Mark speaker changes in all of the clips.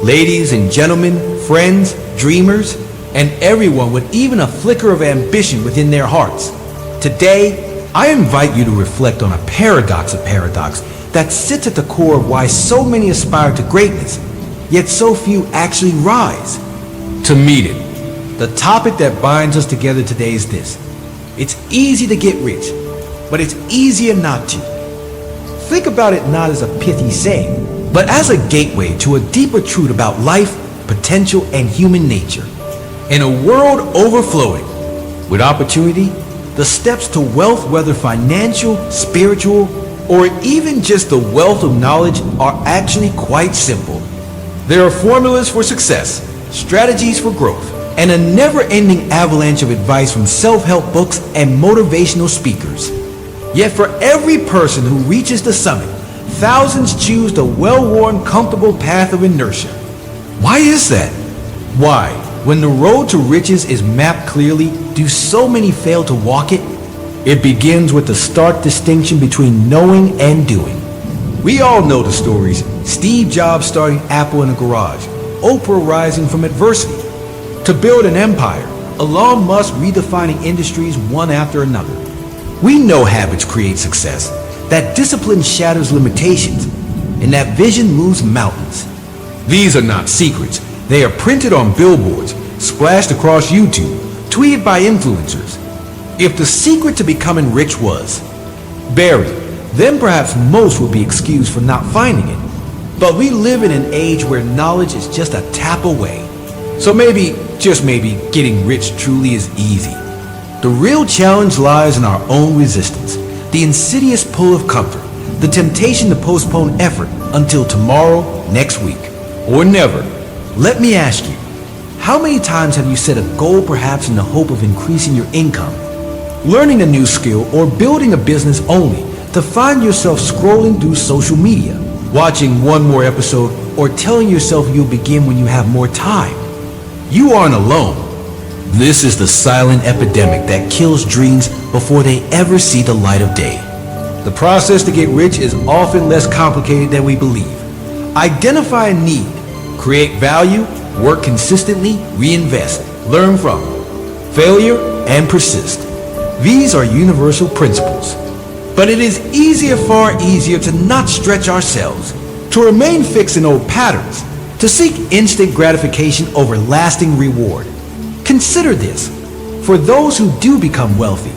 Speaker 1: Ladies and gentlemen, friends, dreamers, and everyone with even a flicker of ambition within their hearts. Today, I invite you to reflect on a paradox of paradox that sits at the core of why so many aspire to greatness, yet so few actually rise to meet it. The topic that binds us together today is this. It's easy to get rich, but it's easier not to. Think about it not as a pithy saying, but as a gateway to a deeper truth about life, potential, and human nature. In a world overflowing with opportunity, the steps to wealth, whether financial, spiritual, or even just the wealth of knowledge, are actually quite simple. There are formulas for success, strategies for growth, and a never-ending avalanche of advice from self-help books and motivational speakers. Yet for every person who reaches the summit, thousands choose the well-worn, comfortable path of inertia. Why is that? Why, when the road to riches is mapped clearly, do so many fail to walk it? It begins with the stark distinction between knowing and doing. We all know the stories. Steve Jobs starting Apple in a garage, Oprah rising from adversity. To build an empire, Elon Musk redefining industries one after another. We know habits create success, that discipline shatters limitations, and that vision moves mountains. These are not secrets. They are printed on billboards, splashed across YouTube, tweeted by influencers. If the secret to becoming rich was buried, then perhaps most would be excused for not finding it. But we live in an age where knowledge is just a tap away. So maybe, just maybe, getting rich truly is easy. The real challenge lies in our own resistance, the insidious pull of comfort, the temptation to postpone effort until tomorrow, next week, or never. Let me ask you, how many times have you set a goal perhaps in the hope of increasing your income, learning a new skill, or building a business only to find yourself scrolling through social media, watching one more episode, or telling yourself you'll begin when you have more time? You aren't alone. This is the silent epidemic that kills dreams before they ever see the light of day. The process to get rich is often less complicated than we believe. Identify a need, create value, work consistently, reinvest, learn from failure, and persist. These are universal principles. But it is far easier to not stretch ourselves, to remain fixed in old patterns, to seek instant gratification over lasting reward. Consider this. For those who do become wealthy,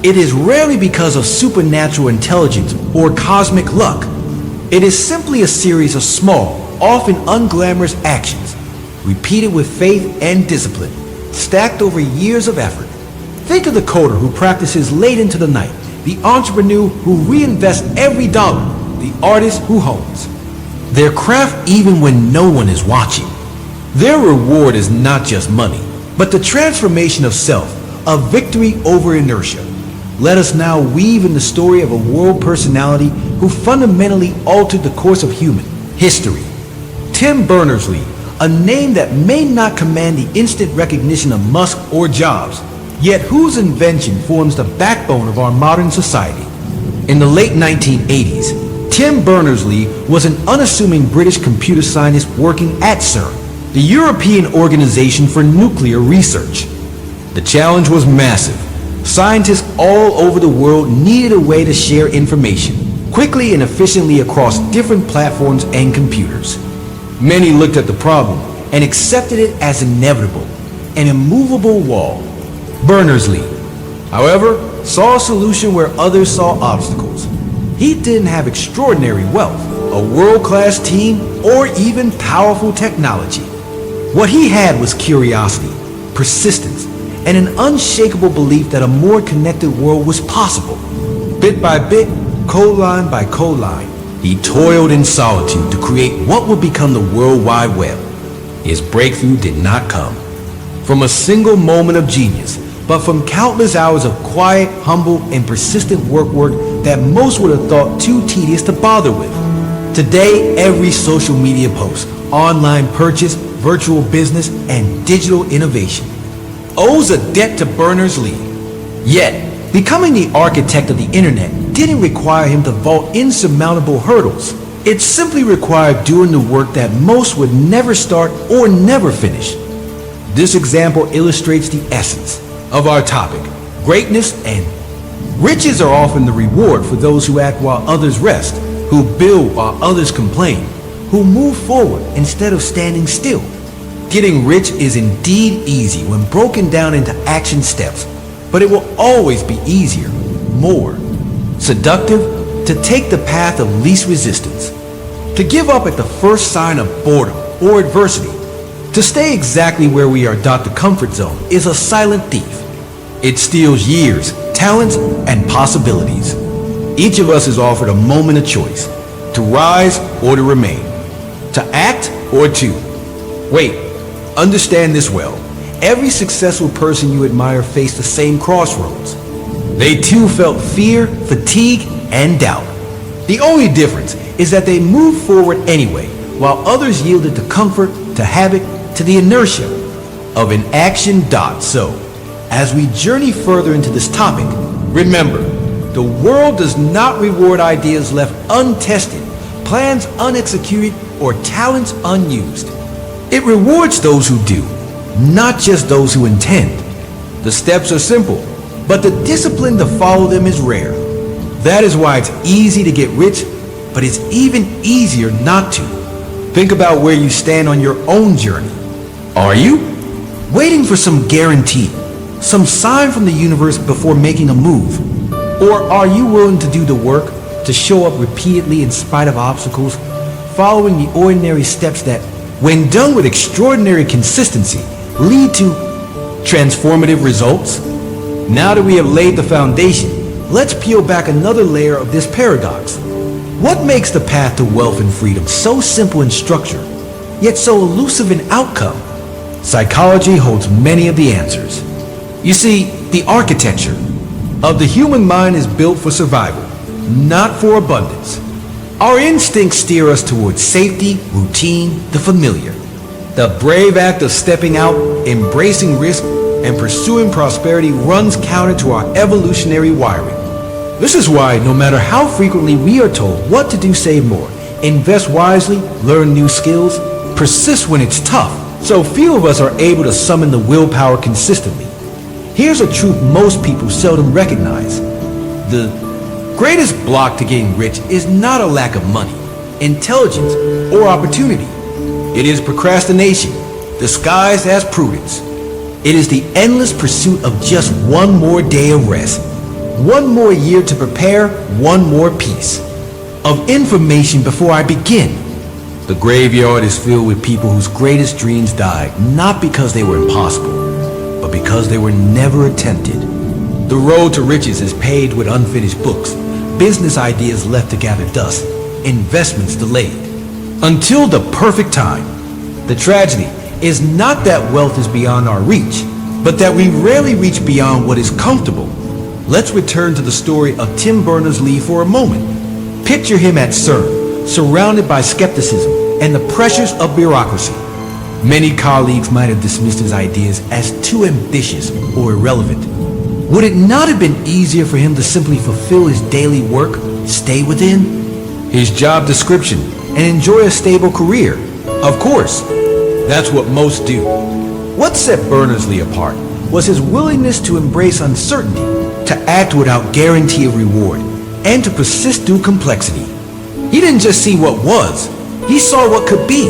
Speaker 1: it is rarely because of supernatural intelligence or cosmic luck. It is simply a series of small, often unglamorous actions, repeated with faith and discipline, stacked over years of effort. Think of the coder who practices late into the night, the entrepreneur who reinvests every dollar, the artist who hones their craft even when no one is watching. Their reward is not just money, but the transformation of self, a victory over inertia. Let us now weave in the story of a world personality who fundamentally altered the course of human history. Tim Berners-Lee, a name that may not command the instant recognition of Musk or Jobs, yet whose invention forms the backbone of our modern society. In the late 1980s, Tim Berners-Lee was an unassuming British computer scientist working at CERN, the European Organization for Nuclear Research. The challenge was massive. Scientists all over the world needed a way to share information, quickly and efficiently across different platforms and computers. Many looked at the problem and accepted it as inevitable, an immovable wall. Berners-Lee, however, saw a solution where others saw obstacles. He didn't have extraordinary wealth, a world-class team, or even powerful technology. What he had was curiosity, persistence, and an unshakable belief that a more connected world was possible. Bit by bit, code line by code line, he toiled in solitude to create what would become the World Wide Web. His breakthrough did not come from a single moment of genius, but from countless hours of quiet, humble, and persistent work that most would have thought too tedious to bother with. Today, every social media post, online purchase, virtual business, and digital innovation owes a debt to Berners-Lee. Yet, becoming the architect of the internet didn't require him to vault insurmountable hurdles. It simply required doing the work that most would never start or never finish. This example illustrates the essence of our topic, greatness and riches are often the reward for those who act while others rest, who build while others complain, who move forward instead of standing still. Getting rich is indeed easy when broken down into action steps, but it will always be easier, more seductive to take the path of least resistance, to give up at the first sign of boredom or adversity. To stay exactly where we are, the comfort zone, is a silent thief. It steals years, talents, and possibilities. Each of us is offered a moment of choice, to rise or to remain, to act or to wait. Understand this well. Every successful person you admire faced the same crossroads. They too felt fear, fatigue, and doubt. The only difference is that they moved forward anyway, while others yielded to comfort, to habit, to the inertia of inaction. So, as we journey further into this topic, remember, the world does not reward ideas left untested, plans unexecuted, or talents unused. It rewards those who do, not just those who intend. The steps are simple, but the discipline to follow them is rare. That is why it's easy to get rich, but it's even easier not to. Think about where you stand on your own journey. Are you waiting for some guarantee, some sign from the universe before making a move? Or are you willing to do the work, to show up repeatedly in spite of obstacles, following the ordinary steps that, when done with extraordinary consistency, lead to transformative results? Now that we have laid the foundation, let's peel back another layer of this paradox. What makes the path to wealth and freedom so simple in structure, yet so elusive in outcome? Psychology holds many of the answers. You see, the architecture of the human mind is built for survival, not for abundance. Our instincts steer us towards safety, routine, the familiar. The brave act of stepping out, embracing risk, and pursuing prosperity runs counter to our evolutionary wiring. This is why, no matter how frequently we are told what to do, save more, invest wisely, learn new skills, persist when it's tough, so few of us are able to summon the willpower consistently. Here's a truth most people seldom recognize. The greatest block to getting rich is not a lack of money, intelligence, or opportunity. It is procrastination, disguised as prudence. It is the endless pursuit of just one more day of rest, one more year to prepare, one more piece of information before I begin. The graveyard is filled with people whose greatest dreams died, not because they were impossible, but because they were never attempted. The road to riches is paved with unfinished books, business ideas left to gather dust, investments delayed, until the perfect time. The tragedy is not that wealth is beyond our reach, but that we rarely reach beyond what is comfortable. Let's return to the story of Tim Berners-Lee for a moment. Picture him at CERN, surrounded by skepticism and the pressures of bureaucracy. Many colleagues might have dismissed his ideas as too ambitious or irrelevant. Would it not have been easier for him to simply fulfill his daily work, stay within his job description, and enjoy a stable career? Of course, that's what most do. What set Berners-Lee apart was his willingness to embrace uncertainty, to act without guarantee of reward, and to persist through complexity. He didn't just see what was, he saw what could be.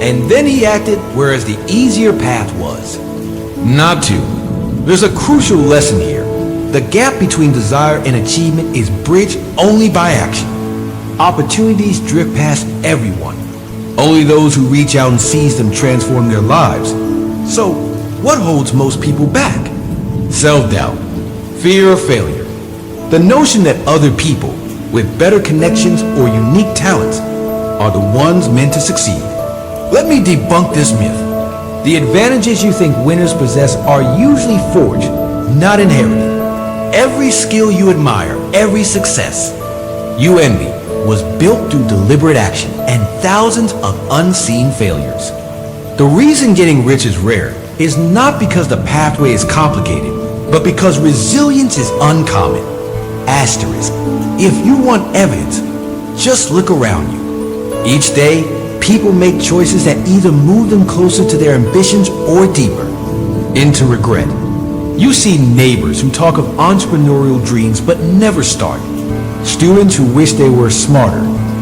Speaker 1: And then he acted whereas the easier path was not to. There's a crucial lesson here. The gap between desire and achievement is bridged only by action. Opportunities drift past everyone. Only those who reach out and seize them transform their lives. So, what holds most people back? Self-doubt, fear of failure, the notion that other people with better connections or unique talents are the ones meant to succeed. Let me debunk this myth. The advantages you think winners possess are usually forged, not inherited. Every skill you admire, every success you envy, was built through deliberate action and thousands of unseen failures. The reason getting rich is rare is not because the pathway is complicated, but because resilience is uncommon. Asterisk. If you want evidence, just look around you. Each day, people make choices that either move them closer to their ambitions or deeper, into regret. You see neighbors who talk of entrepreneurial dreams but never start. Students who wish they were smarter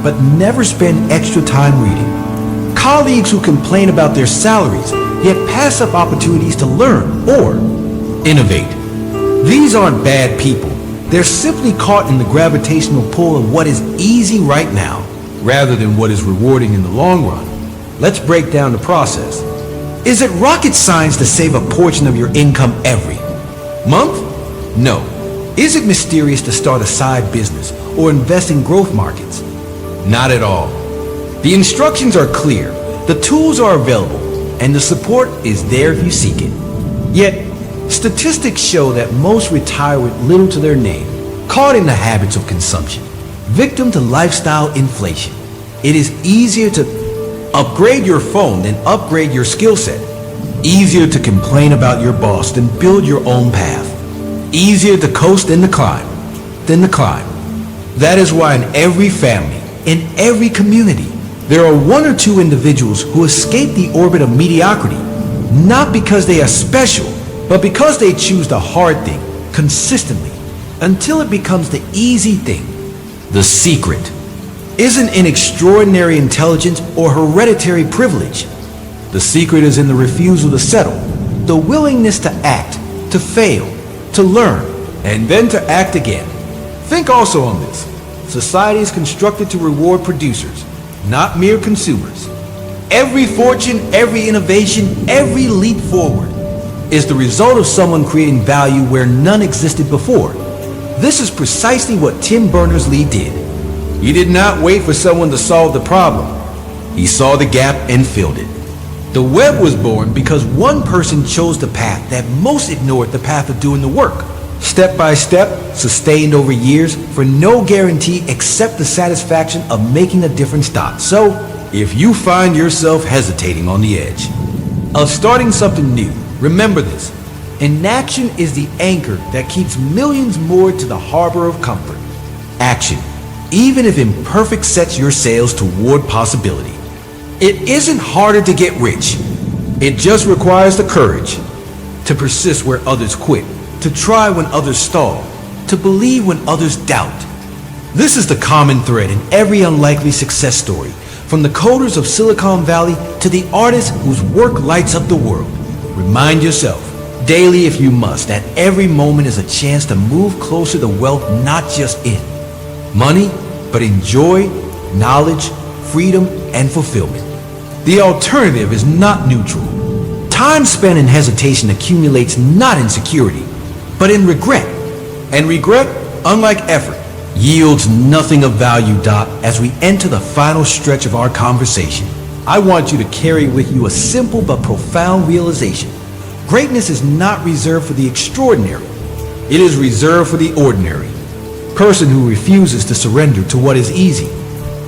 Speaker 1: but never spend extra time reading. Colleagues who complain about their salaries yet pass up opportunities to learn or innovate. These aren't bad people. They're simply caught in the gravitational pull of what is easy right now rather than what is rewarding in the long run. Let's break down the process. Is it rocket science to save a portion of your income every month? No. Is it mysterious to start a side business or invest in growth markets? Not at all. The instructions are clear, the tools are available, and the support is there if you seek it. Yet, statistics show that most retire with little to their name, caught in the habits of consumption, victim to lifestyle inflation. It is easier to upgrade your phone than upgrade your skill set. Easier to complain about your boss than build your own path. Easier to coast than to climb. That is why in every family, in every community, there are one or two individuals who escape the orbit of mediocrity, not because they are special, but because they choose the hard thing consistently until it becomes the easy thing. The secret isn't in extraordinary intelligence or hereditary privilege. The secret is in the refusal to settle, the willingness to act, to fail, to learn, and then to act again. Think also on this. Society is constructed to reward producers, not mere consumers. Every fortune, every innovation, every leap forward is the result of someone creating value where none existed before. This is precisely what Tim Berners-Lee did. He did not wait for someone to solve the problem. He saw the gap and filled it. The web was born because one person chose the path that most ignored the path of doing the work. Step by step, sustained over years, for no guarantee except the satisfaction of making a difference. So, if you find yourself hesitating on the edge of starting something new, remember this. Inaction is the anchor that keeps millions moored to the harbor of comfort. Action, even if imperfect, sets your sails toward possibility. It isn't harder to get rich. It just requires the courage to persist where others quit, to try when others stall, to believe when others doubt. This is the common thread in every unlikely success story, from the coders of Silicon Valley to the artists whose work lights up the world. Remind yourself, daily if you must, that every moment is a chance to move closer to wealth, not just in money, but in joy, knowledge, freedom, and fulfillment. The alternative is not neutral. Time spent in hesitation accumulates not in security, but in regret. And regret, unlike effort, yields nothing of value. As we enter the final stretch of our conversation, I want you to carry with you a simple but profound realization. Greatness is not reserved for the extraordinary. It is reserved for the ordinary. Person who refuses to surrender to what is easy.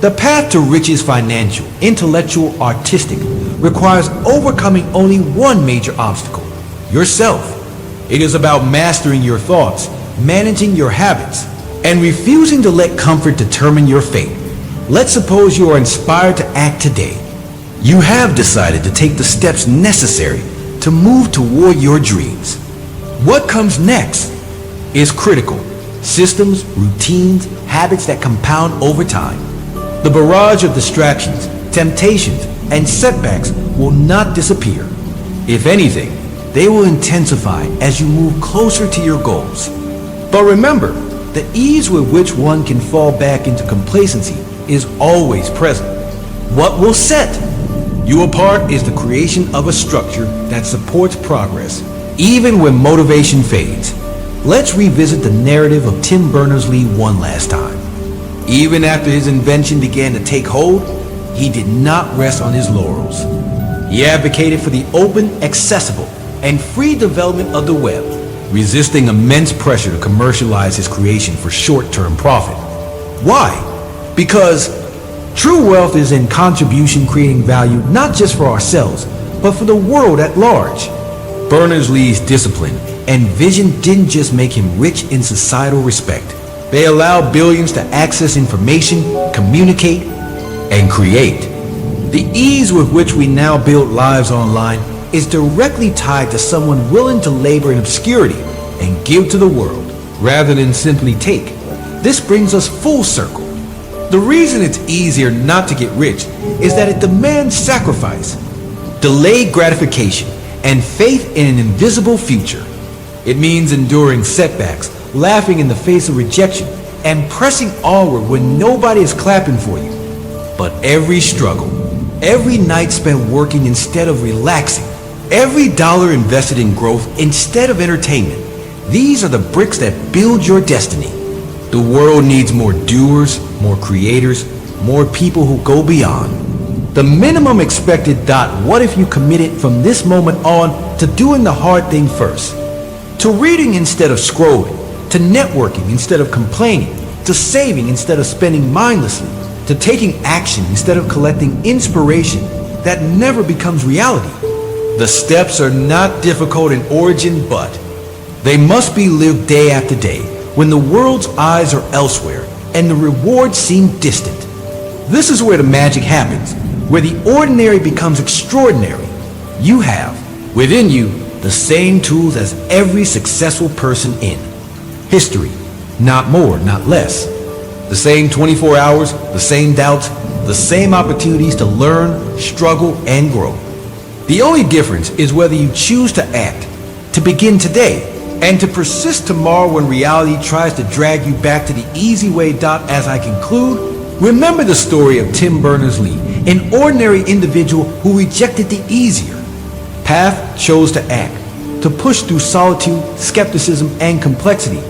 Speaker 1: The path to riches, financial, intellectual, artistic, requires overcoming only one major obstacle: yourself. It is about mastering your thoughts, managing your habits, and refusing to let comfort determine your fate. Let's suppose you are inspired to act today. You have decided to take the steps necessary to move toward your dreams. What comes next is critical. Systems, routines, habits that compound over time. The barrage of distractions, temptations, and setbacks will not disappear. If anything, they will intensify as you move closer to your goals. But remember, the ease with which one can fall back into complacency is always present. What will set you apart is the creation of a structure that supports progress, even when motivation fades. Let's revisit the narrative of Tim Berners-Lee one last time. Even after his invention began to take hold, he did not rest on his laurels. He advocated for the open, accessible, and free development of the web, resisting immense pressure to commercialize his creation for short-term profit. Why? Because true wealth is in contribution, creating value not just for ourselves, but for the world at large. Berners-Lee's discipline and vision didn't just make him rich in societal respect. They allowed billions to access information, communicate, and create. The ease with which we now build lives online is directly tied to someone willing to labor in obscurity and give to the world rather than simply take. This brings us full circle. The reason it's easier not to get rich is that it demands sacrifice, delayed gratification, and faith in an invisible future. It means enduring setbacks, laughing in the face of rejection, and pressing onward when nobody is clapping for you. But every struggle, every night spent working instead of relaxing, every dollar invested in growth instead of entertainment, these are the bricks that build your destiny. The world needs more doers, more creators, more people who go beyond. The minimum expected. What if you committed from this moment on to doing the hard thing first? To reading instead of scrolling, to networking instead of complaining, to saving instead of spending mindlessly, to taking action instead of collecting inspiration that never becomes reality. The steps are not difficult in origin, but they must be lived day after day when the world's eyes are elsewhere and the rewards seem distant. This is where the magic happens, where the ordinary becomes extraordinary. You have, within you, the same tools as every successful person in history. Not more, not less. The same 24 hours, the same doubts, the same opportunities to learn, struggle, and grow. The only difference is whether you choose to act, to begin today, and to persist tomorrow when reality tries to drag you back to the easy way. As I conclude, remember the story of Tim Berners-Lee, an ordinary individual who rejected the easier path, chose to act, to push through solitude, skepticism, and complexity,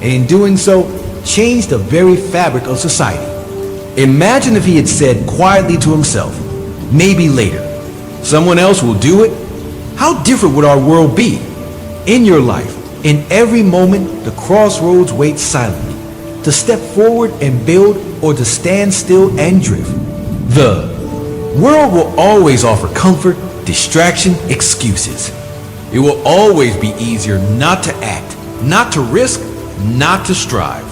Speaker 1: and in doing so, changed the very fabric of society. Imagine if he had said quietly to himself, maybe later, someone else will do it. How different would our world be? In your life, in every moment, the crossroads wait silently, to step forward and build or to stand still and drift. The world will always offer comfort, distraction, excuses. It will always be easier not to act, not to risk, not to strive.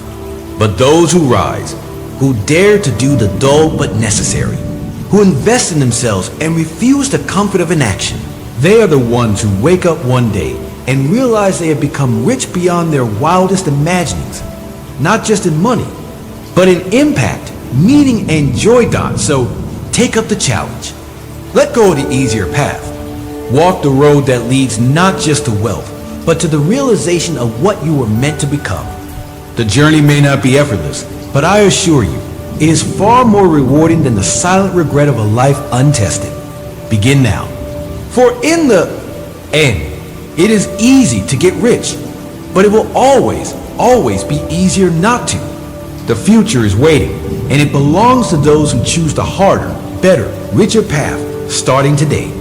Speaker 1: But those who rise, who dare to do the dull but necessary, who invest in themselves and refuse the comfort of inaction, they are the ones who wake up one day and realize they have become rich beyond their wildest imaginings, not just in money, but in impact, meaning, and joy. So take up the challenge. Let go of the easier path. Walk the road that leads not just to wealth, but to the realization of what you were meant to become. The journey may not be effortless, but I assure you, it is far more rewarding than the silent regret of a life untested. Begin now. For in the end, it is easy to get rich, but it will always, always be easier not to. The future is waiting, and it belongs to those who choose the harder, better, richer path starting today.